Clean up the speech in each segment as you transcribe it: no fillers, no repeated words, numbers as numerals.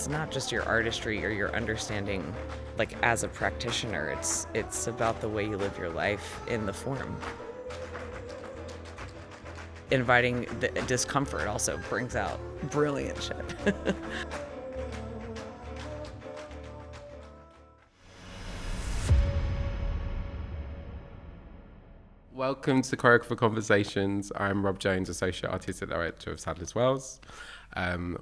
it's not just your artistry or your understanding, like as a practitioner, it's about the way you live your life in the form. Inviting the discomfort also brings out brilliant shit. Welcome to Choreographer Conversations. I'm Rob Jones, Associate Artistic Director of SADLER'S.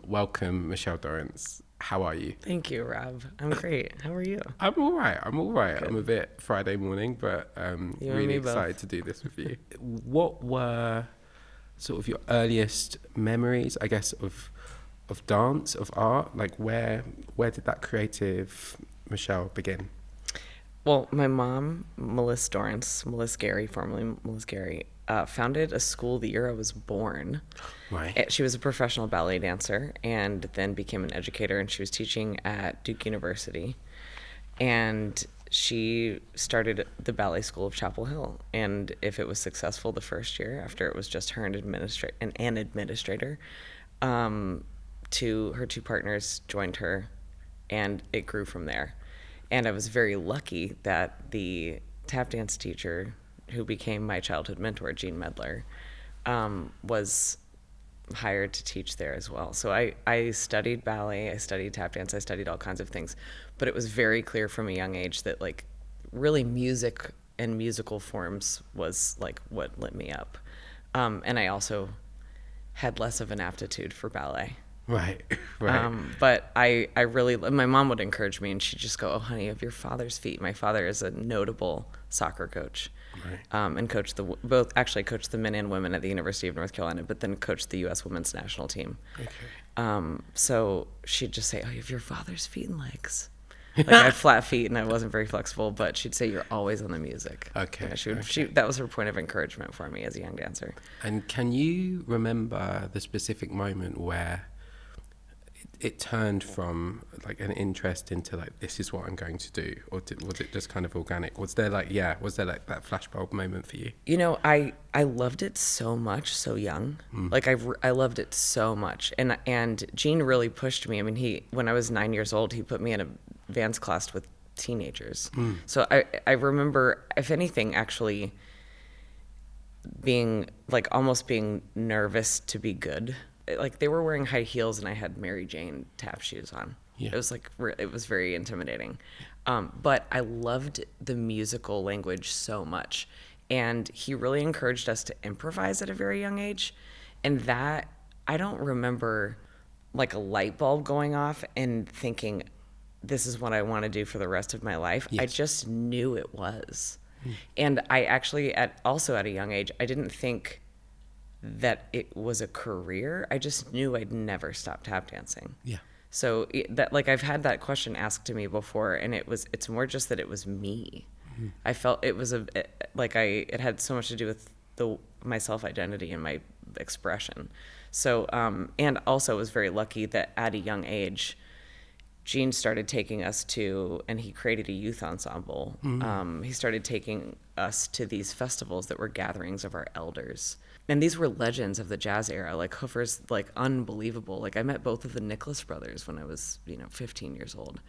Welcome, Michelle Dorrance. How are you? Thank you, Rob. I'm great. How are you? I'm all right. Good. I'm a bit Friday morning, but You and really me excited both. to do this with you. What were sort of your earliest memories, I guess, of dance, of art? Like where did that creative Michelle begin? Well, my mom, Melissa Dorrance, Melissa Gary, formerly Melissa Gary, founded a school the year I was born. Right. She was a professional ballet dancer and then became an educator, and she was teaching at Duke University. And she started the ballet school of Chapel Hill. And if it was successful the first year, after it was just her and an administrator, her two partners joined her, and it grew from there. And I was very lucky that the tap dance teacher who became my childhood mentor, Jean Medler, was hired to teach there as well. So I studied ballet, I studied tap dance, I studied all kinds of things. But it was very clear from a young age that like really music and musical forms was like what lit me up. And I also had less of an aptitude for ballet. Right. But I really, my mom would encourage me, and she'd just go, "Oh, honey, you have your father's feet." My father is a notable soccer coach, Right. And coached coached the men and women at the University of North Carolina, but then coached the U.S. women's national team. Okay. So she'd just say, "Oh, you have your father's feet and legs." Like I had flat feet and I wasn't very flexible, but she'd say, "You're always on the music." Okay. Yeah, that was her point of encouragement for me as a young dancer. And can you remember the specific moment where it turned from like an interest into like, this is what I'm going to do? Or was it just kind of organic? Was there like that flashbulb moment for you? You know, I loved it so much, so young. Like I loved it so much. And Gene really pushed me. I mean, when I was 9 years old, he put me in a dance class with teenagers. So I remember, if anything, actually being like almost being nervous to be good. Like they were wearing high heels and I had Mary Jane tap shoes on. Yeah. It was like, it was very intimidating. But I loved the musical language so much. And he really encouraged us to improvise at a very young age. And that, I don't remember like a light bulb going off and thinking, this is what I want to do for the rest of my life. Yes. I just knew it was. And I actually, also at a young age, I didn't think that it was a career. I just knew I'd never stop tap dancing. Yeah. So that, like, I've had that question asked to me before, and it's more just that it was me. I felt it was it had so much to do with my self-identity and my expression. So, and also was very lucky that at a young age, Gene started taking us to, and he created a youth ensemble. He started taking us to these festivals that were gatherings of our elders. And these were legends of the jazz era, like Hoofer's, like unbelievable. Like I met both of the Nicholas brothers when I was, 15 years old.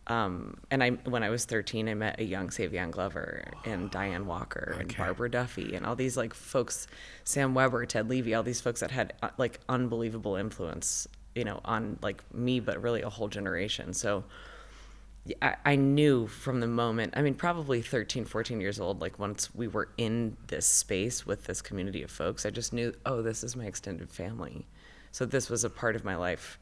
And when I was 13, I met a young Savion Glover and Diane Walker and Barbara Duffy and all these like folks, Sam Weber, Ted Levy, all these folks that had like unbelievable influence, on like me, but really a whole generation. So I knew from the moment, probably 13, 14 years old, like once we were in this space with this community of folks, I just knew, oh, this is my extended family. So this was a part of my life,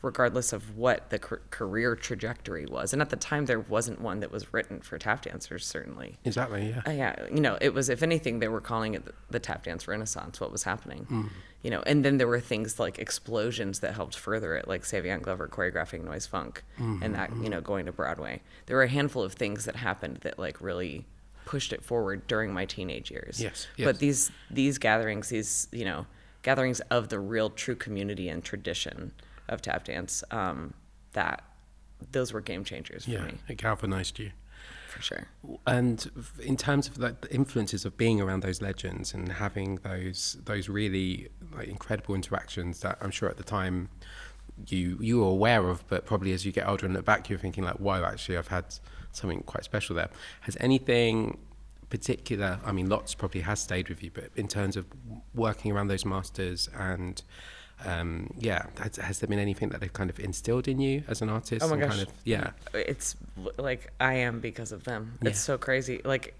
regardless of what the career trajectory was. And at the time, there wasn't one that was written for tap dancers, certainly. Exactly, yeah. Yeah, it was, if anything, they were calling it the tap dance renaissance, what was happening. And then there were things like explosions that helped further it, like Savion Glover choreographing Noise Funk and that, going to Broadway. There were a handful of things that happened that like really pushed it forward during my teenage years. Yes. But these gatherings, gatherings of the real true community and tradition of tap dance, those were game changers for me. Yeah, it galvanized you. For sure. And in terms of like the influences of being around those legends and having those really like incredible interactions that I'm sure at the time you were aware of, but probably as you get older and look back, you're thinking like, wow, actually I've had something quite special there. Has anything particular, I mean, lots probably has stayed with you, but in terms of working around those masters and has there been anything that they've kind of instilled in you as an artist? Oh my and gosh. Kind of, yeah. It's like I am because of them. Yeah. It's so crazy. Like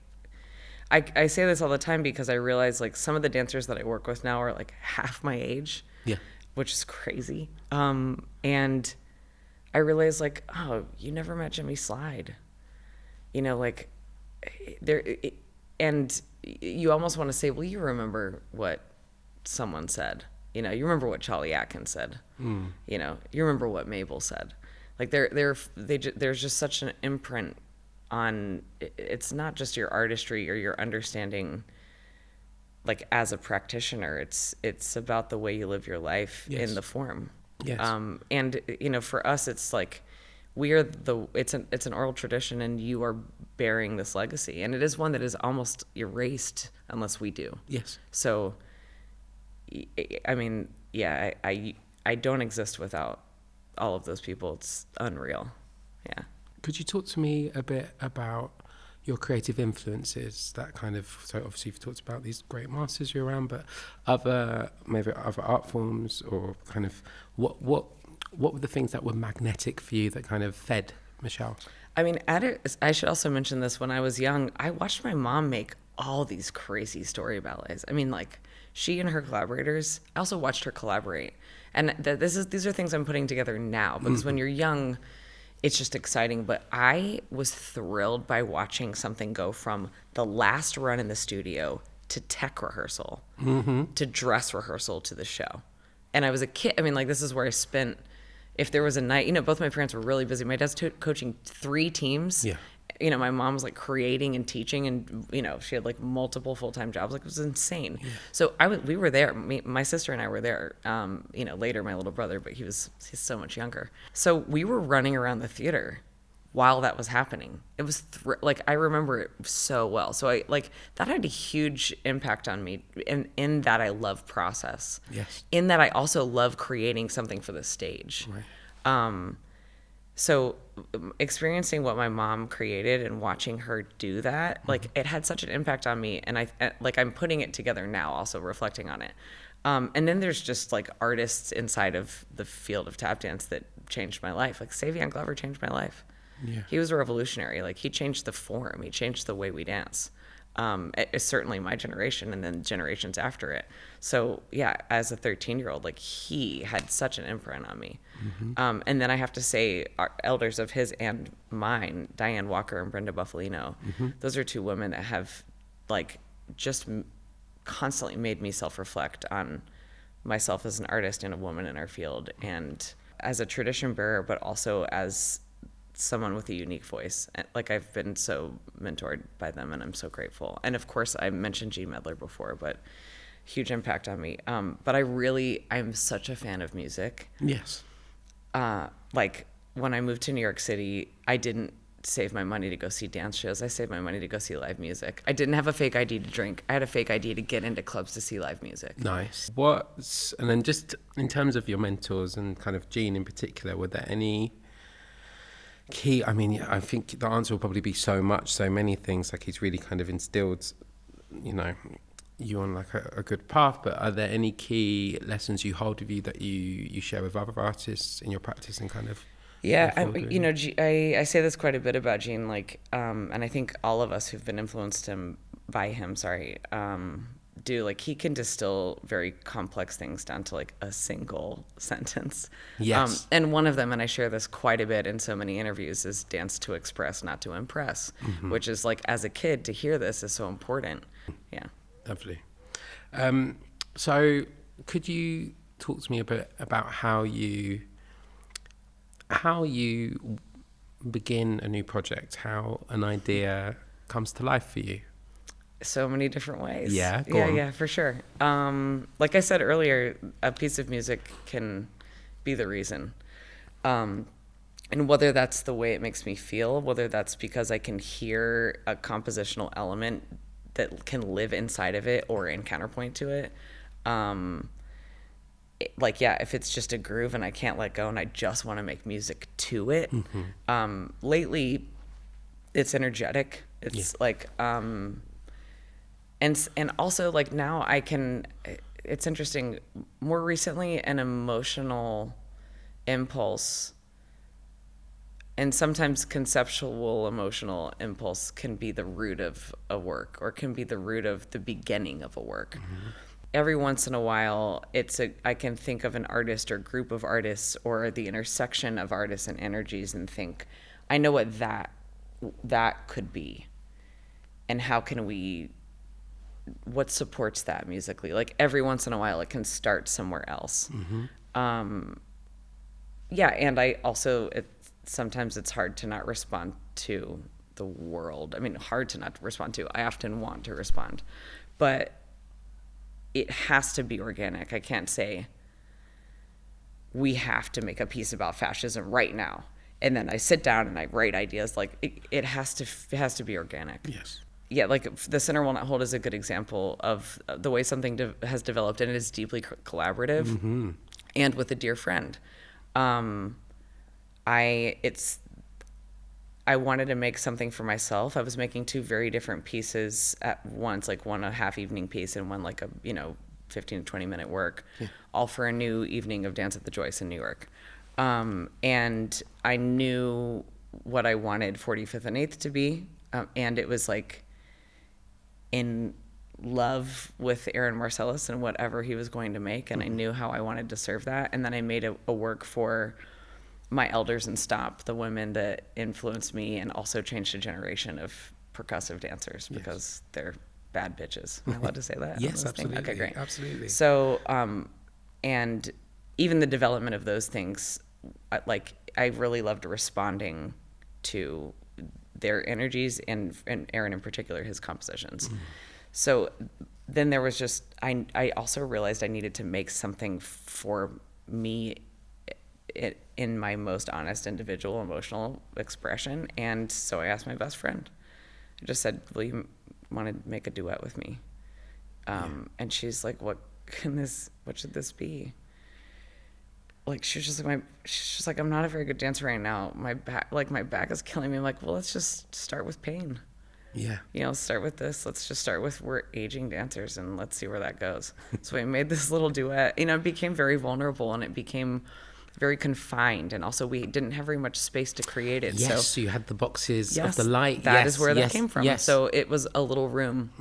I say this all the time because I realize like some of the dancers that I work with now are like half my age. Yeah. Which is crazy. And I realized like, oh, you never met Jimmy Slide. You know, like and you almost want to say, well, you remember what someone said. You know, you remember what Charlie Atkins said. You know, you remember what Mabel said. Like there's just such an imprint on. It's not just your artistry or your understanding. Like as a practitioner, it's about the way you live your life in the form. Yes. And you know, for us, it's like it's an oral tradition, and you are bearing this legacy, and it is one that is almost erased unless we do. Yes. So. I mean, yeah, I don't exist without all of those people. It's unreal. Yeah. Could you talk to me a bit about your creative influences? That kind of, so obviously you've talked about these great masters you're around, but maybe other art forms, or kind of what were the things that were magnetic for you that kind of fed Michelle? I mean, I should also mention this. When I was young, I watched my mom make all these crazy story ballets. I mean, like, she and her collaborators, I also watched her collaborate. And these are things I'm putting together now, because when you're young, it's just exciting. But I was thrilled by watching something go from the last run in the studio to tech rehearsal, to dress rehearsal, to the show. And I was a kid. I mean, like, this is where I spent, if there was a night, you know, both my parents were really busy. My dad's coaching 3 teams. Yeah. You know, my mom was like creating and teaching, and you know, she had like multiple full-time jobs. Like, it was insane. Yeah. So we were there. My sister and I were there. You know, later my little brother, but he's so much younger. So we were running around the theater while that was happening. It was like, I remember it so well. So I like that had a huge impact on me. In that I love process. Yes. In that I also love creating something for the stage. Right. So experiencing what my mom created and watching her do that, like, it had such an impact on me. And I'm putting it together now, also reflecting on it. And then there's just like artists inside of the field of tap dance that changed my life. Like Savion Glover changed my life. Yeah. He was a revolutionary. Like, he changed the form. He changed the way we dance. It's certainly my generation, and then generations after it. So yeah, as a 13-year-old, like, he had such an imprint on me. And then I have to say, our elders of his and mine, Diane Walker and Brenda Buffalino, those are 2 women that have like just constantly made me self-reflect on myself as an artist and a woman in our field, and as a tradition bearer, but also as someone with a unique voice. Like, I've been so mentored by them, and I'm so grateful. And of course, I mentioned Gene Medler before, but huge impact on me. But I'm such a fan of music. Yes. Like, when I moved to New York City, I didn't save my money to go see dance shows. I saved my money to go see live music. I didn't have a fake ID to drink. I had a fake ID to get into clubs to see live music. Nice. And then just in terms of your mentors and kind of Gene in particular, were there any key, I mean, I think the answer will probably be so many things. Like, he's really kind of instilled, you know, you on like a good path, but are there any key lessons you hold with you that you share with other artists in your practice and kind of? Yeah, you know, I say this quite a bit about Gene, like, and I think all of us who've been influenced by him, do, like, he can distill very complex things down to like a single sentence. Yes. And one of them, and I share this quite a bit in so many interviews, is dance to express, not to impress, which is like, as a kid, to hear this is so important. Yeah. Lovely. So could you talk to me a bit about how you begin a new project, how an idea comes to life for you? So many different ways. Yeah, yeah, for sure. Like I said earlier, a piece of music can be the reason. And whether that's the way it makes me feel, whether that's because I can hear a compositional element that can live inside of it or in counterpoint to it, like, yeah, if it's just a groove and I can't let go and I just want to make music to it. Lately it's energetic. It's like, and also like now it's interesting. More recently, an emotional impulse and sometimes conceptual emotional impulse can be the root of a work, or can be the root of the beginning of a work. Every once in a while, I can think of an artist or group of artists or the intersection of artists and energies and think, I know what that could be, and what supports that musically. Like every once in a while, it can start somewhere else. Yeah, and I also, sometimes it's hard to not respond to the world. I mean, hard to not respond to. I often want to respond, but it has to be organic. I can't say we have to make a piece about fascism right now, and then I sit down and I write ideas. Like it has to be organic. Yes. Yeah, like the Center Will Not Hold is a good example of the way something has developed, and it is deeply collaborative, and with a dear friend. I wanted to make something for myself. I was making two very different pieces at once, like one a half evening piece and one like a 15 to 20 minute work, all for a new evening of Dance at the Joyce in New York. And I knew what I wanted 45th and 8th to be, and it was like in love with Aaron Marcellus and whatever he was going to make, and I knew how I wanted to serve that. And then I made a work for my elders in Stop, the women that influenced me and also changed a generation of percussive dancers, because they're bad bitches. Am I allowed to say that? Yes, absolutely. Okay, great. Absolutely. So, and even the development of those things, I really loved responding to their energies and Aaron in particular, his compositions. So then there was just, I also realized I needed to make something for me in my most honest individual emotional expression. And so I asked my best friend. I just said, will you want to make a duet with me? And she's like, what should this be? Like, she's like, I'm not a very good dancer right now. My back is killing me. I'm like, well, let's just start with pain. Yeah. Start with this. Let's just start with, we're aging dancers and let's see where that goes. So we made this little duet. It became very vulnerable and it became very confined, and also we didn't have very much space to create it. Yes, so you had the boxes of yes, the light. That is where that came from. Yes. So it was a little room.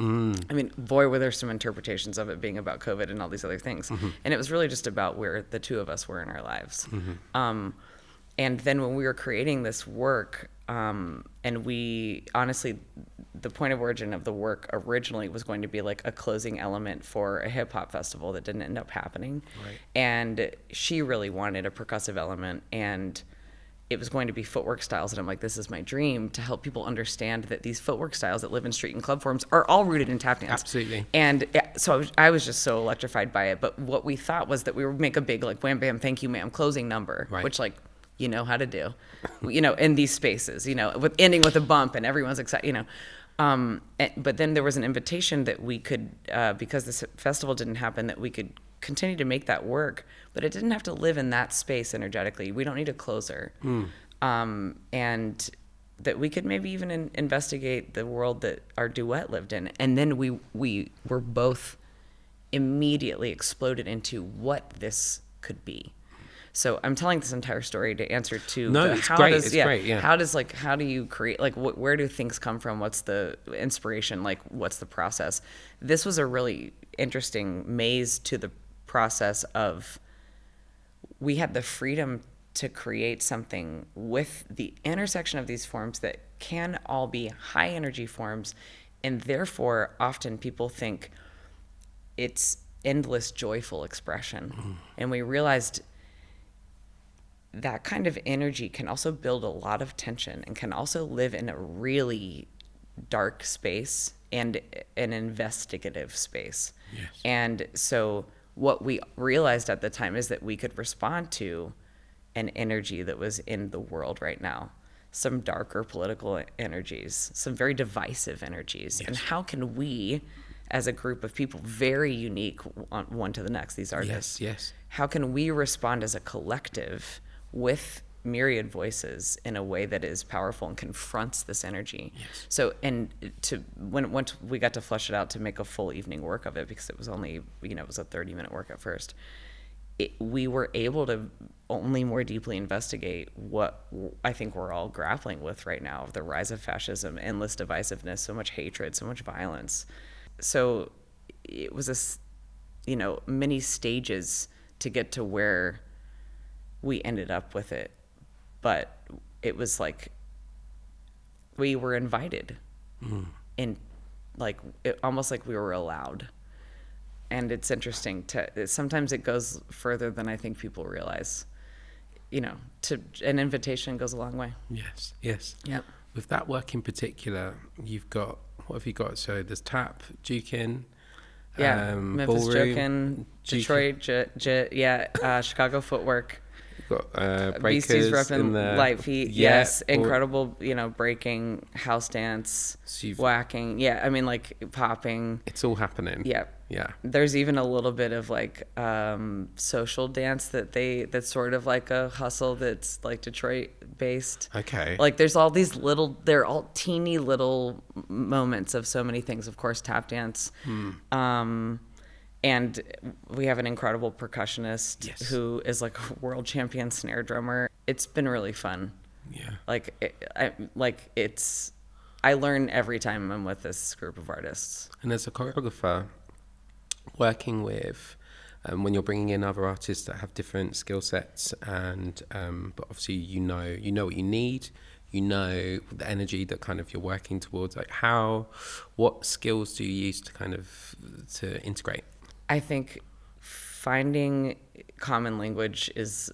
I mean, boy, were there some interpretations of it being about COVID and all these other things. And it was really just about where the two of us were in our lives. And then when we were creating this work, and we honestly, the point of origin of the work originally was going to be like a closing element for a hip hop festival that didn't end up happening. Right. And she really wanted a percussive element, and it was going to be footwork styles. And I'm like, this is my dream, to help people understand that these footwork styles that live in street and club forms are all rooted in tap dance. Absolutely. And so I was just so electrified by it. But what we thought was that we would make a big like wham bam thank you ma'am closing number, right, which like, you know how to do, in these spaces, with ending with a bump and everyone's excited, but then there was an invitation that we could, because this festival didn't happen, that we could continue to make that work, but it didn't have to live in that space energetically. We don't need a closer. And that we could maybe even investigate the world that our duet lived in. And then we were both immediately exploded into what this could be. So I'm telling this entire story to answer to it's great. Yeah. How do you create, like, where do things come from? What's the inspiration? Like, what's the process? This was a really interesting maze to the process of, we had the freedom to create something with the intersection of these forms that can all be high energy forms, and therefore often people think it's endless joyful expression. And we realized that kind of energy can also build a lot of tension and can also live in a really dark space and an investigative space. Yes. And so what we realized at the time is that we could respond to an energy that was in the world right now, some darker political energies, some very divisive energies. Yes. And how can we, as a group of people, very unique one to the next, these artists. Yes. How can we respond as a collective with myriad voices in a way that is powerful and confronts this energy? Yes. So, and once we got to flesh it out to make a full evening work of it, because it was only, it was a 30-minute work at first, we were able to only more deeply investigate what I think we're all grappling with right now, the rise of fascism, endless divisiveness, so much hatred, so much violence. So it was many stages to get to where we ended up with it. But it was like we were invited in, almost like we were allowed. And it's interesting sometimes it goes further than I think people realize. An invitation goes a long way. Yes. Yep. With that work in particular, what have you got? So there's tap, jukin, Memphis ballroom, Detroit, Chicago footwork. You've got Beasties breakers in repping there. light feet. Yeah, Yes, incredible. Breaking, house dance, whacking. Yeah, I mean, popping. It's all happening. Yeah. There's even a little bit of social dance that's sort of like a hustle that's Detroit based. Okay. There's all these they're all teeny little moments of so many things. Of course, tap dance. And we have an incredible percussionist who is a world champion snare drummer. It's been really fun. Yeah. I learn every time I'm with this group of artists. And as a choreographer, working with, when you're bringing in other artists that have different skill sets, and but obviously you know what you need, the energy that kind of you're working towards. What skills do you use to integrate? I think finding common language is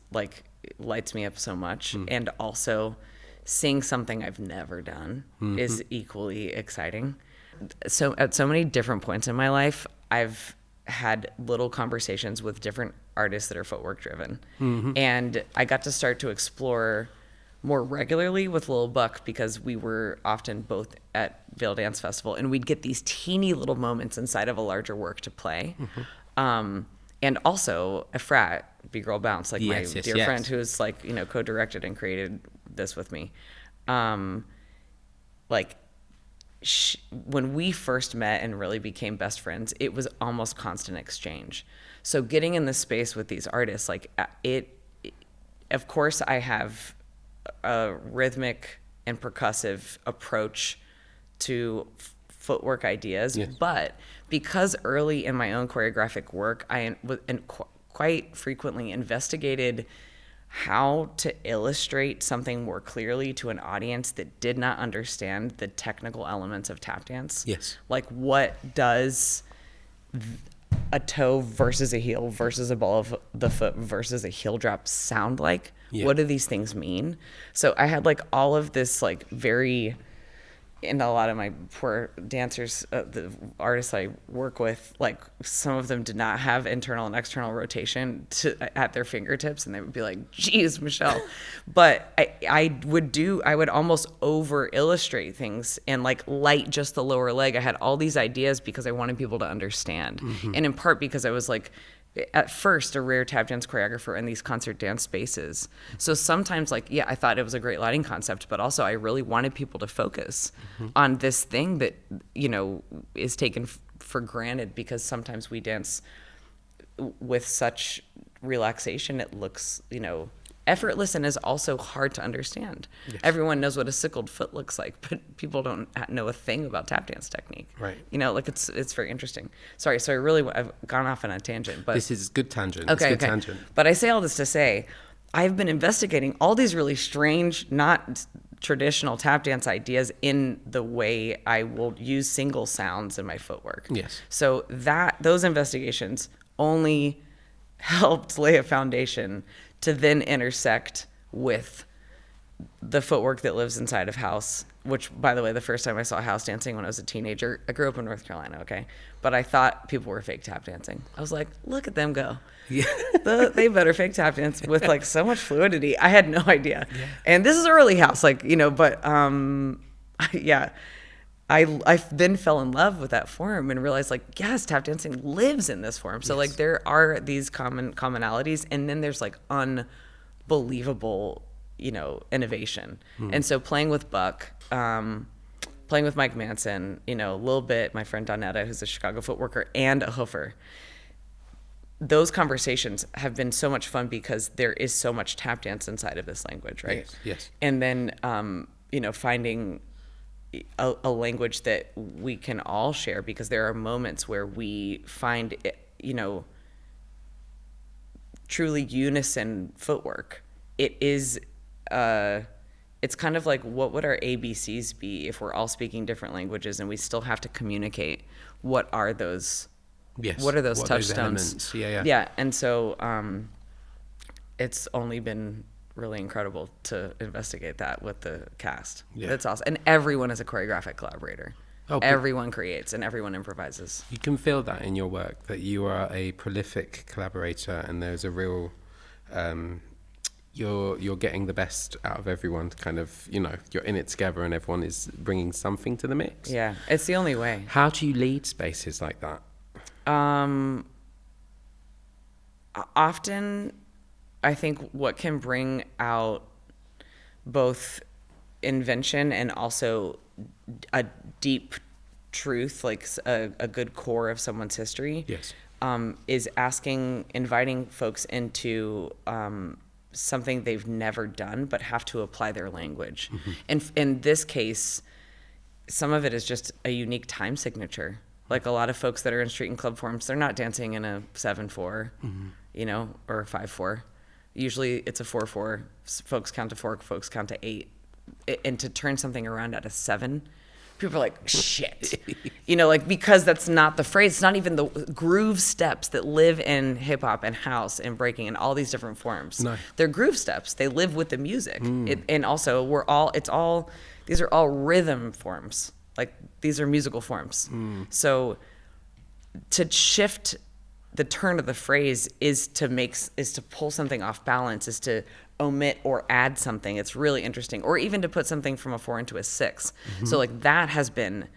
lights me up so much, and also seeing something I've never done is equally exciting. So at so many different points in my life, I've had little conversations with different artists that are footwork driven, and I got to start to explore more regularly with Lil Buck, because we were often both at Vail Dance Festival, and we'd get these teeny little moments inside of a larger work to play. And also a frat, B-Girl Bounce, my dear friend who's co-directed and created this with me. When we first met and really became best friends, it was almost constant exchange. So getting in the space with these artists, of course I have a rhythmic and percussive approach to footwork ideas, but because early in my own choreographic work, I quite frequently investigated how to illustrate something more clearly to an audience that did not understand the technical elements of tap dance. Yes. What does a toe versus a heel versus a ball of the foot versus a heel drop sound like? Yeah. What do these things mean? So I had all of this very, and a lot of my poor dancers, the artists I work with, some of them did not have internal and external rotation at their fingertips, and they would be like, geez, Michelle. But I would almost over illustrate things and light just the lower leg. I had all these ideas because I wanted people to understand. And in part because I was at first a rare tap dance choreographer in these concert dance spaces. So sometimes I thought it was a great lighting concept, but also I really wanted people to focus on this thing that, is taken for granted, because sometimes we dance with such relaxation. It looks, effortless and is also hard to understand. Yes. Everyone knows what a sickled foot looks like, but people don't know a thing about tap dance technique. Right. It's very interesting. Sorry, so I've gone off on a tangent, but this is good tangent. Okay, it's good tangent. But I say all this to say, I've been investigating all these really strange, not traditional tap dance ideas in the way I will use single sounds in my footwork. Yes. So those investigations only helped lay a foundation to then intersect with the footwork that lives inside of house, which, by the way, the first time I saw house dancing when I was a teenager, I grew up in North Carolina, okay? But I thought people were fake tap dancing. I was like, look at them go. Yeah. They better fake tap dance with so much fluidity. I had no idea. Yeah. And this is early house, but yeah. I then fell in love with that form and realized, like, yes, tap dancing lives in this form. So Yes. like there are these commonalities, and then there's like unbelievable, innovation. And so playing with Buck, playing with Mike Manson, a little bit, my friend Donetta, who's a Chicago footworker and a hoofer. Those conversations have been so much fun because there is so much tap dance inside of this language, right? Yes. And then, finding a language that we can all share, because there are moments where we find, truly unison footwork. It is, it's kind of like, what would our ABCs be if we're all speaking different languages and we still have to communicate? What are those? Yes. What are those What touchstones? Yeah. Yeah. And so it's only been really incredible to investigate that with the cast. Yeah. That's awesome. And everyone is a choreographic collaborator. Oh, everyone creates and everyone improvises. You can feel that in your work, that you are a prolific collaborator, and there's a real you're getting the best out of everyone. Kind of, you're in it together, and everyone is bringing something to the mix. Yeah, it's the only way. How do you lead spaces like that? Often, I think what can bring out both invention and also a deep truth, like a good core of someone's history, Yes. is inviting folks into something they've never done but have to apply their language. Mm-hmm. And in this case, some of it is just a unique time signature. Like a lot of folks that are in street and club forms, they're not dancing in a 7/4, or a 5/4. Usually it's a 4/4. Folks count to 4, folks count to 8. And to turn something around at a 7, people are like, shit. Because that's not the phrase. It's not even the groove steps that live in hip hop and house and breaking and all these different forms. No. They're groove steps. They live with the music. And also these are all rhythm forms. Like, these are musical forms. So to shift the turn of the phrase is to pull something off balance, is to omit or add something. It's really interesting. Or even to put something from a 4 into a 6. So like that has been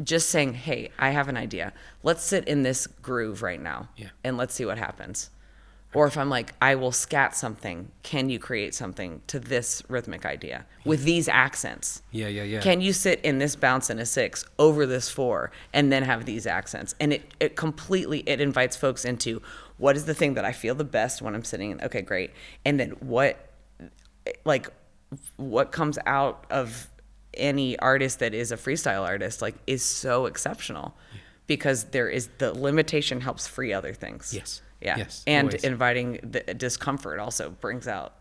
just saying, hey, I have an idea. Let's sit in this groove right now. Yeah. And let's see what happens. Or if I'm like, I will scat something, can you create something to this rhythmic idea with these accents? Yeah. Can you sit in this bounce in a 6 over this 4 and then have these accents? And it completely invites folks into, what is the thing that I feel the best when I'm sitting in? Okay, great. And then what comes out of any artist that is a freestyle artist, like, is so exceptional, because there is the limitation helps free other things. Yes. Yeah. Yes, And always. inviting the discomfort also brings out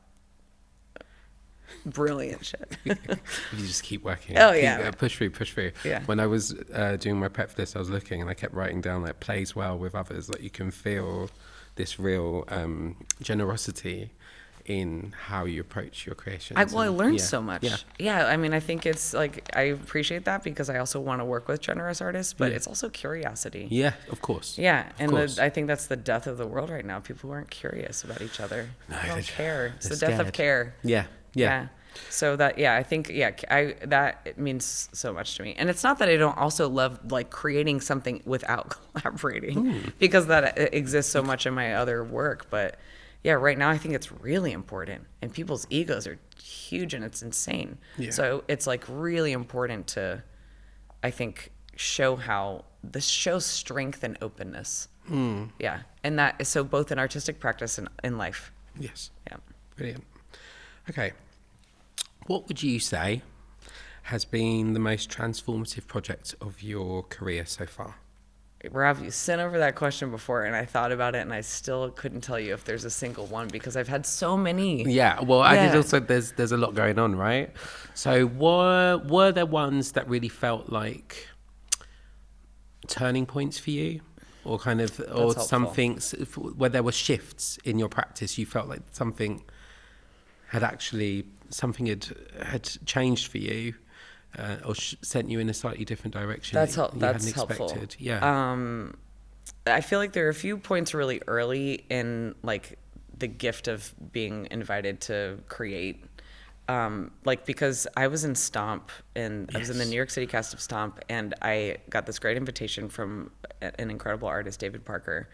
brilliant shit. You just keep working. Oh, yeah. Push through. Yeah. When I was doing my prep for this, I was looking and I kept writing down, like, plays well with others. Like, you can feel this real generosity in how you approach your creations. I learned Yeah. so much. Yeah. Yeah. I mean, I think it's like, I appreciate that because I also want to work with generous artists, but Yeah. it's also curiosity. Yeah, of course. Yeah, and course. I think that's the death of the world right now. People aren't curious about each other. No, They don't they're- care. It's they're the death of scared. care. Yeah. So that, I think, that it means so much to me. And it's not that I don't also love, like, creating something without collaborating, because that exists so much in my other work. But yeah, right now I think it's really important, and people's egos are huge and it's insane. Yeah. So it's like really important to, I think, show how this shows strength and openness. Yeah. And that is so both in artistic practice and in life. Yes. Yeah. Brilliant. Okay. What would you say has been the most transformative project of your career so far? Rob, you sent over that question before, and I thought about it, and I still couldn't tell you if there's a single one, because I've had so many. Yeah, well, I did Yeah. also, there's a lot going on, right? So were there ones that really felt like turning points for you? Or kind of, or helpful. something, where there were shifts in your practice, you felt like something had changed for you, or sent you in a slightly different direction That's that you hadn't helpful. expected. Yeah. I feel like there are a few points really early in, like, the gift of being invited to create. like, because I was in Stomp, and I was in the Yes. New York City cast of Stomp, and I got this great invitation from an incredible artist, David Parker,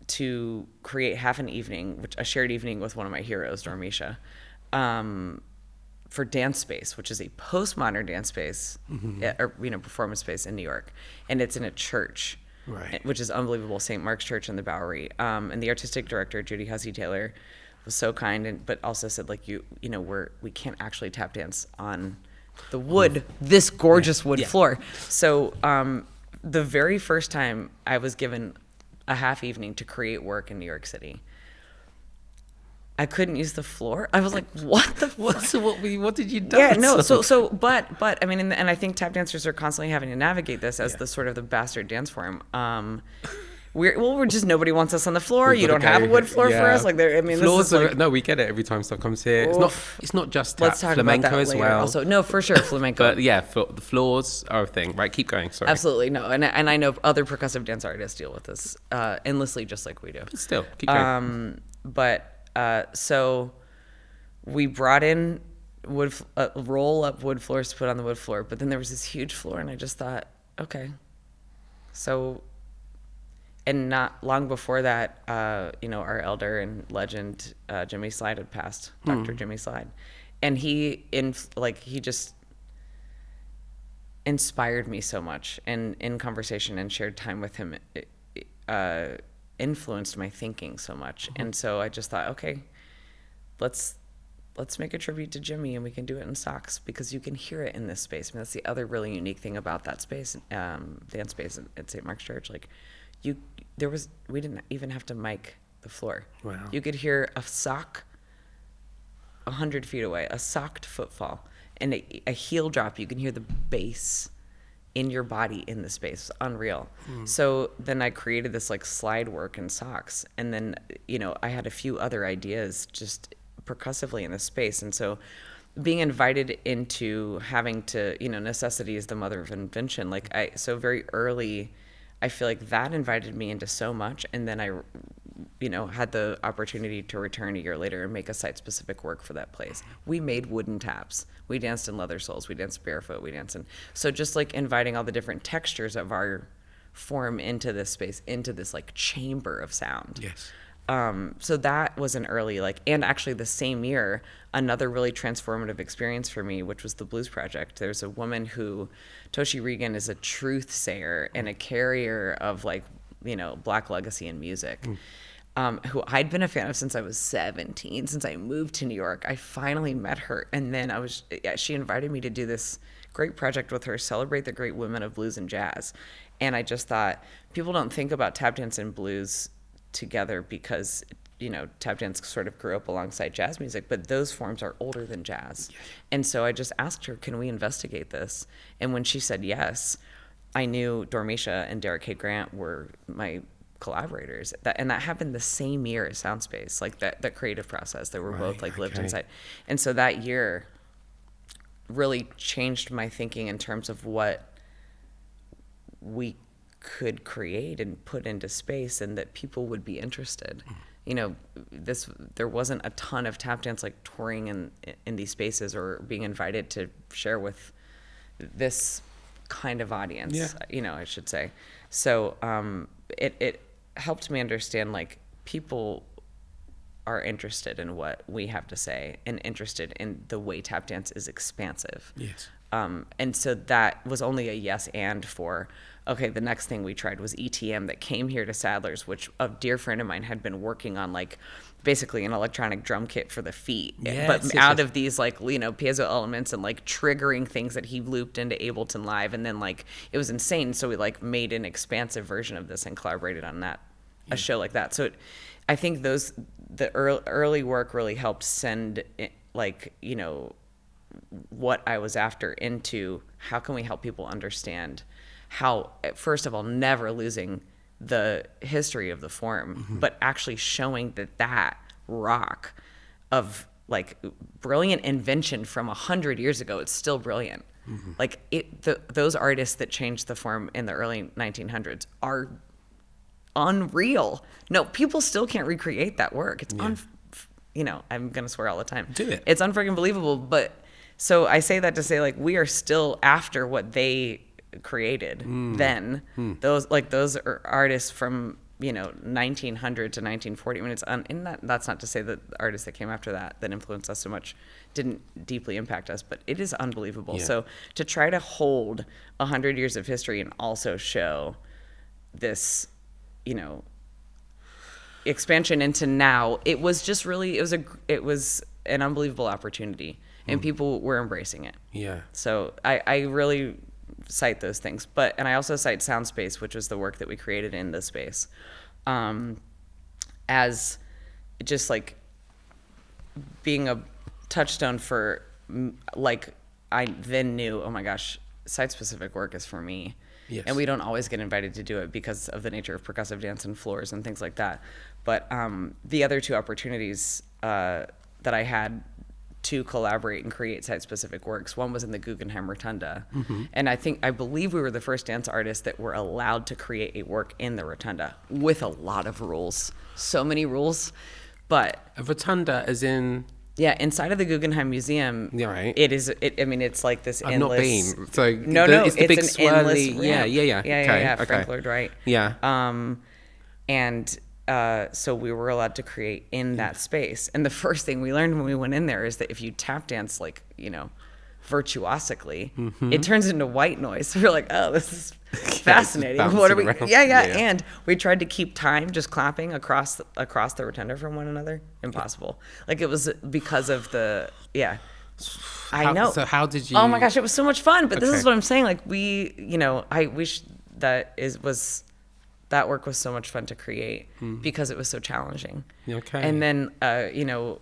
to create half an evening, a shared evening with one of my heroes, Dormeshia, for Dance Space, which is a postmodern dance space, or performance space in New York, and it's in a church, Right. which is unbelievable, St. Mark's Church in the Bowery. And the artistic director, Judy Hussey Taylor, was so kind, but also said, like, we can't actually tap dance on the wood, this gorgeous wood floor. So the very first time I was given a half evening to create work in New York City, I couldn't use the floor. I was like, what the fuck? So what did you do? Yeah, no. But I mean, and I think tap dancers are constantly having to navigate this as the sort of the bastard dance form. We're just, nobody wants us on the floor. You don't have a wood floor for us. Like, I mean, floors this is like, no, we get it every time stuff comes here. It's not just tap. Let's talk Flamenco about that as later. well. Also, no, for sure, flamenco. But yeah, the floors are a thing. Right, keep going. Sorry. Absolutely, no. And I know other percussive dance artists deal with this endlessly, just like we do. But still, keep going. So we brought in roll up wood floors to put on the wood floor, but then there was this huge floor, and I just thought, okay, so. And not long before that, our elder and legend, Jimmy Slide, had passed, Dr. Jimmy Slide. And he just inspired me so much, and in conversation and shared time with him, influenced my thinking so much. And so I just thought, okay, let's make a tribute to Jimmy, and we can do it in socks, because you can hear it in this space. I mean, that's the other really unique thing about that space, dance space at St. Mark's Church. Like, we didn't even have to mic the floor. Wow. You could hear a sock 100 feet away, a socked footfall, and a heel drop. You can hear the bass in your body in the space. Unreal. So then I created this like slide work in socks, and then I had a few other ideas just percussively in the space. And so being invited into having to, necessity is the mother of invention. So very early, I feel like that invited me into so much. And then I, had the opportunity to return a year later and make a site-specific work for that place. We made wooden taps. We danced in leather soles. We danced barefoot. We danced in... So just like inviting all the different textures of our form into this space, into this like chamber of sound. Yes. So that was an early, and actually the same year, another really transformative experience for me, which was the Blues Project. There's a woman who, Toshi Regan, is a truth sayer and a carrier of Black legacy in music, who I'd been a fan of since I was 17, since I moved to New York. I finally met her, and then she invited me to do this great project with her, celebrate the great women of blues and jazz. And I just thought, people don't think about tap dance and blues together because tap dance sort of grew up alongside jazz music, but those forms are older than jazz. And so I just asked her, can we investigate this? And when she said yes, I knew Dormeshia and Derek K. Grant were my collaborators. That happened the same year as Soundspace, that creative process. They were both lived inside. And so that year really changed my thinking in terms of what we could create and put into space, and that people would be interested. There wasn't a ton of tap dance touring in these spaces or being invited to share with this kind of audience. I should say. So it helped me understand people are interested in what we have to say and interested in the way tap dance is expansive. Yes. And so that was only a yes and for, okay, the next thing we tried was ETM that came here to Sadler's, which a dear friend of mine had been working on basically an electronic drum kit for the feet, out of these piezo elements and triggering things that he looped into Ableton Live. And then it was insane. So we made an expansive version of this and collaborated on that, a show like that. So I think the early work really helped send what I was after into how can we help people understand how, first of all, never losing the history of the form, but actually showing that rock of brilliant invention from 100 years ago, it's still brilliant. Those artists that changed the form in the early 1900s are unreal. No, people still can't recreate that work. It's I'm going to swear all the time. Do it. It's unfreaking believable. But so I say that to say, like, we are still after what they created then. Those are artists from, 1900 to 1940. I mean, that's not to say that the artists that came after that influenced us so much didn't deeply impact us, but it is unbelievable. Yeah. So to try to hold 100 years of history and also show this, expansion into now, it was just really, it was an unbelievable opportunity, and people were embracing it. Yeah. So I really cite those things, and I also cite Soundspace, which was the work that we created in the space, as just like being a touchstone for, like, I then knew, oh my gosh, site-specific work is for me. Yes. And we don't always get invited to do it because of the nature of percussive dance and floors and things like that. But the other two opportunities that I had to collaborate and create site-specific works, one was in the Guggenheim Rotunda. And I believe we were the first dance artists that were allowed to create a work in the Rotunda with a lot of rules. So many rules. But A rotunda as in... yeah, inside of the Guggenheim Museum, Yeah, right. It's like this I've endless... not been. So it's the big an swirly... endless ramp. Yeah. Yeah, Okay. Frank Lloyd Wright. Yeah. So we were allowed to create in that space. And the first thing we learned when we went in there is that if you tap dance, like, virtuosically, it turns into white noise. We're like, oh, this is fascinating. What are we? Around. Yeah. And we tried to keep time, just clapping across the rotunda from one another. Impossible. Like, it was because of the, yeah. I know. So how did you... Oh my gosh, it was so much fun. But this Okay. is what I'm saying. Like, I wish that work was so much fun to create because it was so challenging. Okay. And then,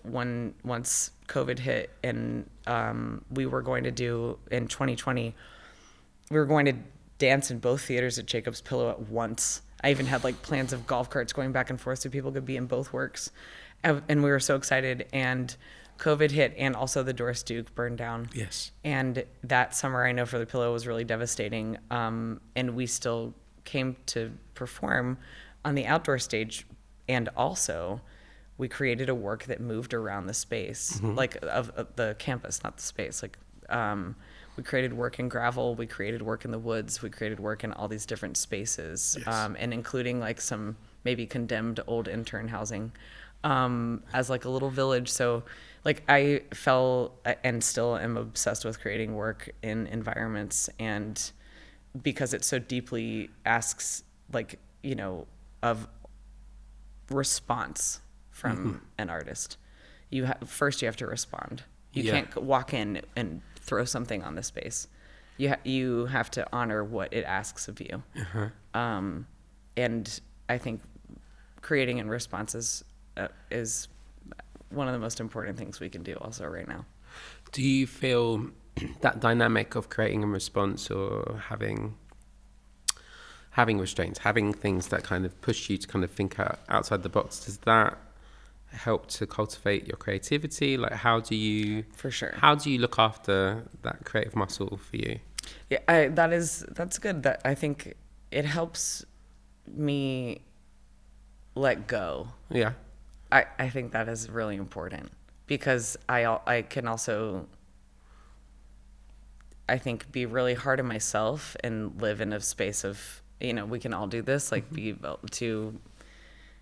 once COVID hit and we were going to do, in 2020, we were going to dance in both theaters at Jacob's Pillow at once. I even had like plans of golf carts going back and forth so people could be in both works. And we were so excited. And COVID hit, and also the Doris Duke burned down. Yes. And that summer, I know for the Pillow was really devastating. And we still came to perform on the outdoor stage, and also we created a work that moved around the space, like of the campus, not the space. Like we created work in gravel, we created work in the woods, we created work in all these different spaces, Yes. and including like some maybe condemned old intern housing as like a little village. So like I fell and still am obsessed with creating work in environments, and because it so deeply asks, like, of response from an artist. First you have to respond. You can't walk in and throw something on the space. You have to honor what it asks of you. And I think creating in responses is one of the most important things we can do also right now. Do you feel that dynamic of creating a response, or having restraints, having things that kind of push you to kind of think outside the box, does that help to cultivate your creativity? Like, how do you... For sure. How do you look after that creative muscle for you? Yeah, that's good. That I think it helps me let go. Yeah. I think that is really important, because I can also, I think, be really hard on myself and live in a space of, we can all do this, like be too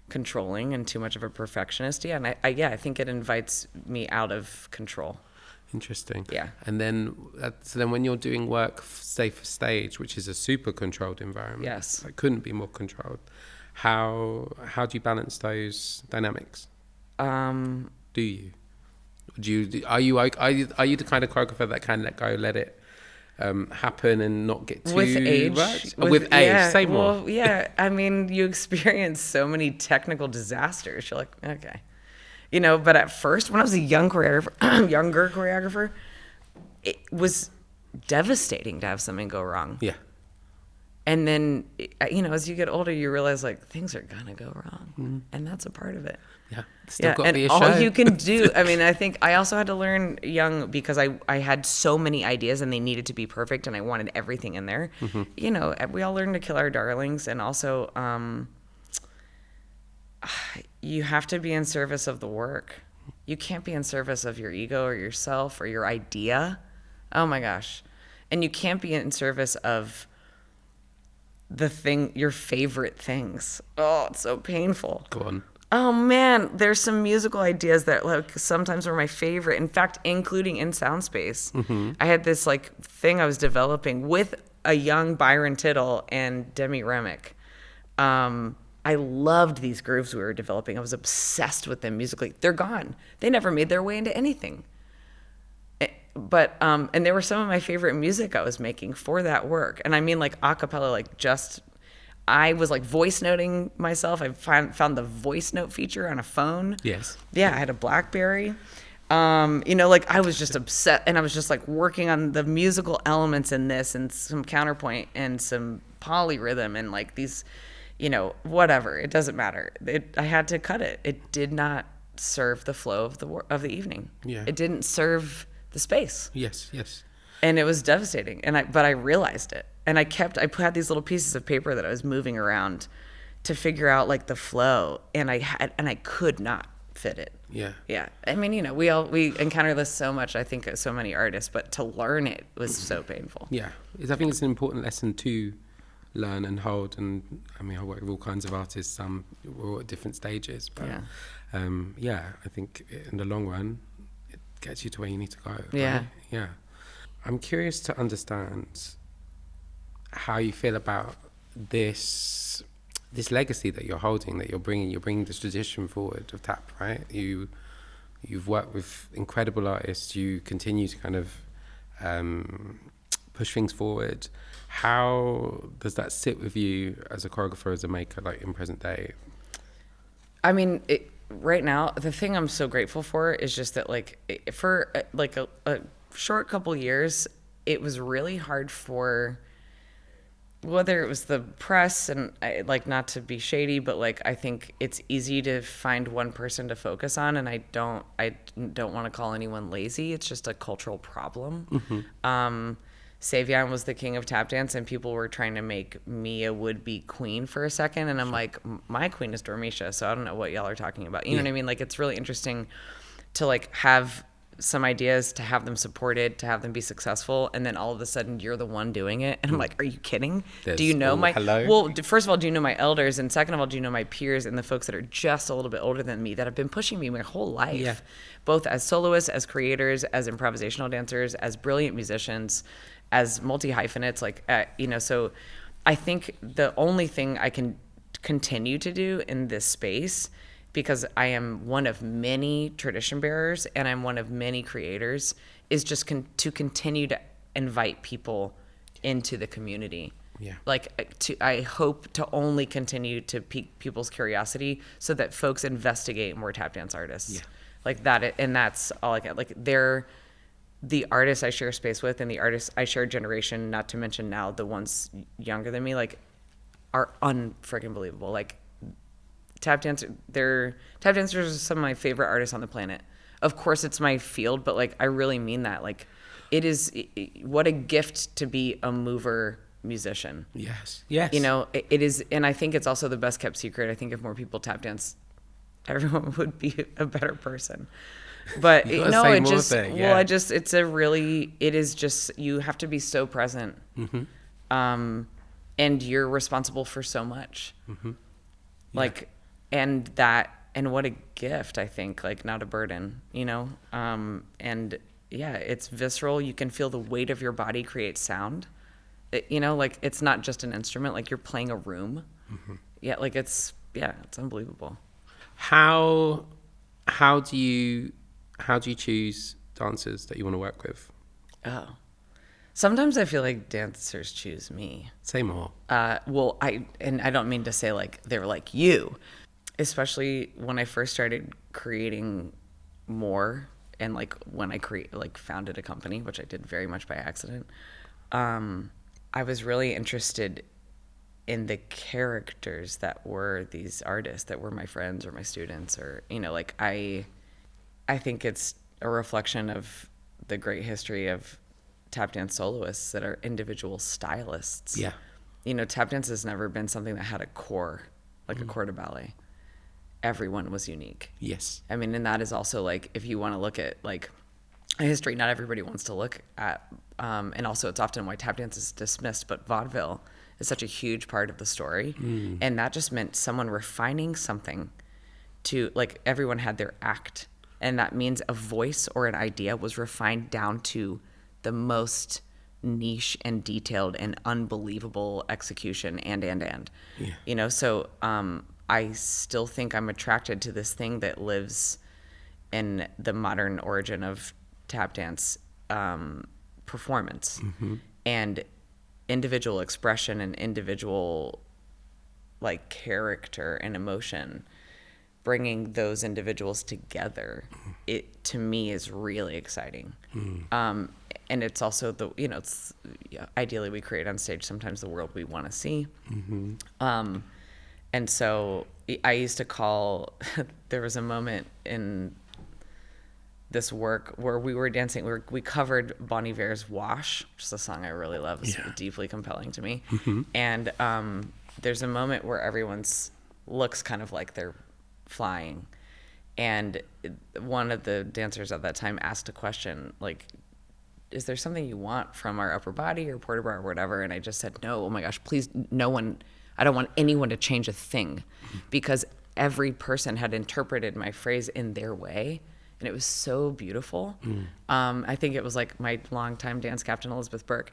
controlling and too much of a perfectionist. Yeah. And I think it invites me out of control. Interesting. Yeah. And then, so then when you're doing work, say for stage, which is a super controlled environment. Yes. It couldn't be more controlled. How do you balance those dynamics? Do you? Are you the kind of choreographer that can let go, let it happen, and not get too with age? rushed? With age, say more. Well, yeah. I mean, you experience so many technical disasters. You're like, okay. But at first, when I was a younger choreographer, it was devastating to have something go wrong. Yeah. And then, as you get older, you realize, like, things are going to go wrong. And that's a part of it. Yeah. Still got to be a all show. you can do, I mean, I think I also had to learn young, because I had so many ideas and they needed to be perfect, and I wanted everything in there. We all learn to kill our darlings. And also, you have to be in service of the work. You can't be in service of your ego or yourself or your idea. Oh my gosh. And you can't be in service of your favorite things. Oh, it's so painful. Go on. Oh man, there's some musical ideas that like sometimes were my favorite. In fact, including in Soundspace. I had this like thing I was developing with a young Byron Tittle and Demi Remick. I loved these grooves we were developing. I was obsessed with them musically. They're gone. They never made their way into anything. But and they were some of my favorite music I was making for that work. And I mean like a cappella, like just I was like voice noting myself. I found the voice note feature on a phone. Yes. Yeah, I had a BlackBerry. You know, like I was just upset, and I was just like working on the musical elements in this, and some counterpoint and some polyrhythm, and like these, you know, whatever. It doesn't matter. I had to cut it. It did not serve the flow of the evening. Yeah. It didn't serve the space. Yes. And it was devastating. But I realized it. And I had these little pieces of paper that I was moving around to figure out like the flow, and I could not fit it. Yeah. Yeah. I mean, you know, we encounter this so much, I think, so many artists, but to learn it was so painful. Yeah. I think it's an important lesson to learn and hold. And I mean, I work with all kinds of artists. Some we're all at different stages, but I think in the long run, it gets you to where you need to go. Right? Yeah. Yeah. I'm curious to understand how you feel about this legacy that you're holding, that you're bringing this tradition forward of tap, right? You've worked with incredible artists. You continue to kind of push things forward. How does that sit with you as a choreographer, as a maker, like in present day? I mean, right now, the thing I'm so grateful for is just that, like, for like a short couple years, it was really hard for, whether it was the press and like, not to be shady, but like I think it's easy to find one person to focus on, and I don't want to call anyone lazy. It's just a cultural problem. Savion was the king of tap dance, and people were trying to make me a would-be queen for a second, and I'm like, my queen is Dormeshia, so I don't know what y'all are talking about. You know what I mean? Like, it's really interesting to like have some ideas, to have them supported, to have them be successful, and then all of a sudden you're the one doing it, and I'm like, are you kidding? Do you know first of all, do you know my elders, and second of all, do you know my peers and the folks that are just a little bit older than me that have been pushing me my whole life, both as soloists, as creators, as improvisational dancers, as brilliant musicians, as multi-hyphenates, like, you know, so I think the only thing I can continue to do in this space, because I am one of many tradition bearers and I'm one of many creators, is just to continue to invite people into the community. Yeah. Like, I hope to only continue to pique people's curiosity so that folks investigate more tap dance artists. Yeah. Like that, and that's all I get. Like, they're the artists I share space with, and the artists I share generation, not to mention now the ones younger than me, like, are unfreaking believable. Like, tap dancers are some of my favorite artists on the planet. Of course, it's my field, but like, I really mean that. Like, what a gift to be a mover musician. Yes. You know, it is, and I think it's also the best kept secret. I think if more people tap dance, everyone would be a better person. But it is just, you have to be so present. And you're responsible for so much. Like, and what a gift, I think, like, not a burden, you know? And yeah, it's visceral. You can feel the weight of your body create sound. You know, like, it's not just an instrument, like you're playing a room. Yeah, like, it's unbelievable. How do you choose dancers that you want to work with? Oh, sometimes I feel like dancers choose me. Say more. Well, I don't mean to say like they were like you, especially when I first started creating more, and like when I founded a company, which I did very much by accident. I was really interested in the characters that were these artists that were my friends or my students, or, you know, like, I think it's a reflection of the great history of tap dance soloists that are individual stylists. Yeah. You know, tap dance has never been something that had a core, like a corps de ballet. everyone was unique. Yes. I mean, and that is also like, if you want to look at like a history, not everybody wants to look at, and also it's often why tap dance is dismissed, but vaudeville is such a huge part of the story. And that just meant someone refining something to, like, everyone had their act. And that means a voice or an idea was refined down to the most niche and detailed and unbelievable execution and. Yeah. You know, so I still think I'm attracted to this thing that lives in the modern origin of tap dance performance and individual expression and individual like character and emotion. Bringing those individuals together, it to me is really exciting. And it's also the, you know, it's ideally we create on stage sometimes the world we want to see. And so I used to call, there was a moment in this work where we were dancing, we covered Bon Iver's Wash, which is a song I really love. It's deeply compelling to me. And there's a moment where everyone's looks kind of like they're flying. And one of the dancers at that time asked a question, like, is there something you want from our upper body or port bra or whatever? And I just said, no, oh my gosh, please, no one, I don't want anyone to change a thing, because every person had interpreted my phrase in their way. And it was so beautiful. I think it was like my longtime dance captain, Elizabeth Burke.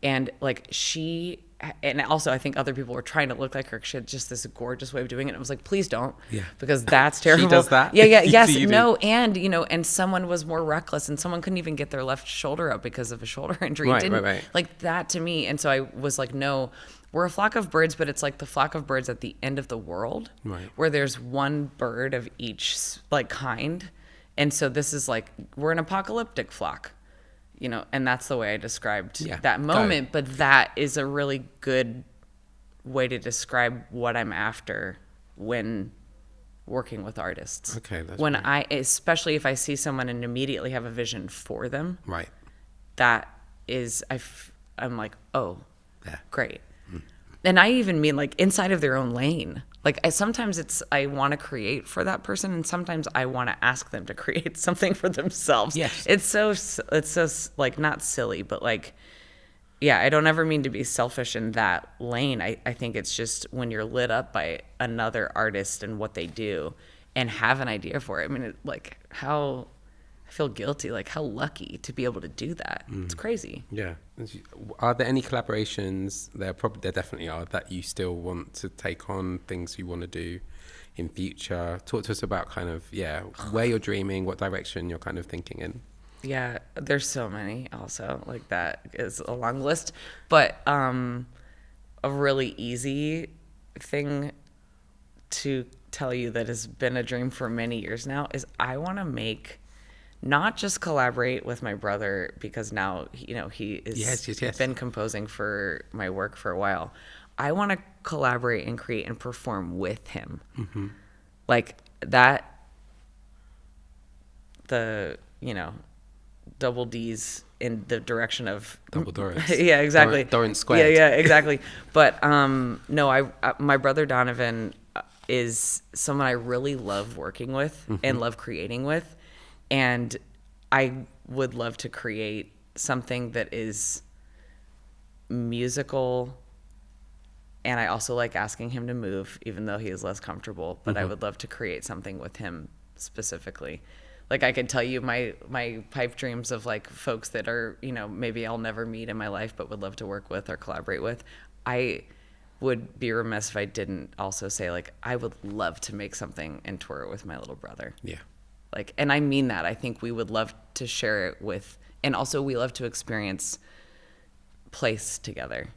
And like she, and also I think other people were trying to look like her. She had just this gorgeous way of doing it. And it was like, please don't, because that's terrible. She does that? Yes, no. And, you know, and someone was more reckless and someone couldn't even get their left shoulder up because of a shoulder injury. Right. Like that to me. And so I was like, no, we're a flock of birds, but it's like the flock of birds at the end of the world, where there's one bird of each like kind. And so this is like, we're an apocalyptic flock, you know, and that's the way I described that moment. But that is a really good way to describe what I'm after when working with artists. Okay. That's when great. Especially if I see someone and immediately have a vision for them. Right. That is, I'm like, oh, great. And I even mean like inside of their own lane. Like sometimes I want to create for that person, and sometimes I want to ask them to create something for themselves. Yes. It's so like not silly, but like, yeah, I don't ever mean to be selfish in that lane. I think it's just when you're lit up by another artist and what they do and have an idea for it. I mean, I feel guilty, like how lucky to be able to do that. It's crazy. Yeah. Are there any collaborations, there definitely are, that you still want to take on, things you want to do in future? Talk to us about kind of, where you're dreaming, what direction you're kind of thinking in. Yeah, there's so many also, like that is a long list. But a really easy thing to tell you that has been a dream for many years now is I want to not just collaborate with my brother, because now, you know, he is been composing for my work for a while. I want to collaborate and create and perform with him. Like that, you know, double D's in the direction of double Dorrance. Yeah, exactly. Dorrance squared. Yeah, exactly. But no, my brother Donovan is someone I really love working with and love creating with. And I would love to create something that is musical. And I also like asking him to move, even though he is less comfortable. But I would love to create something with him specifically. Like I could tell you my pipe dreams of like folks that are, you know, maybe I'll never meet in my life, but would love to work with or collaborate with. I would be remiss if I didn't also say, like, I would love to make something and tour it with my little brother. Yeah. Like, and I mean that. I think we would love to share it with, and also we love to experience place together.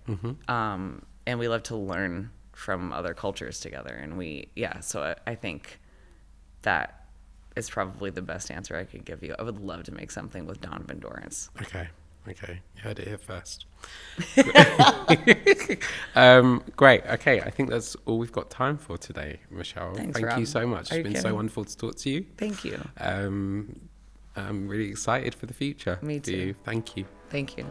And we love to learn from other cultures together. And so I think that is probably the best answer I could give you. I would love to make something with Donovan Dorrance. Okay. You heard it here first. Great. Okay. I think that's all we've got time for today, Michelle. Thanks, Thank Rob. you so much. Are It's been so wonderful to talk to you. Thank you. I'm really excited for the future. Me too. Thank you. Thank you.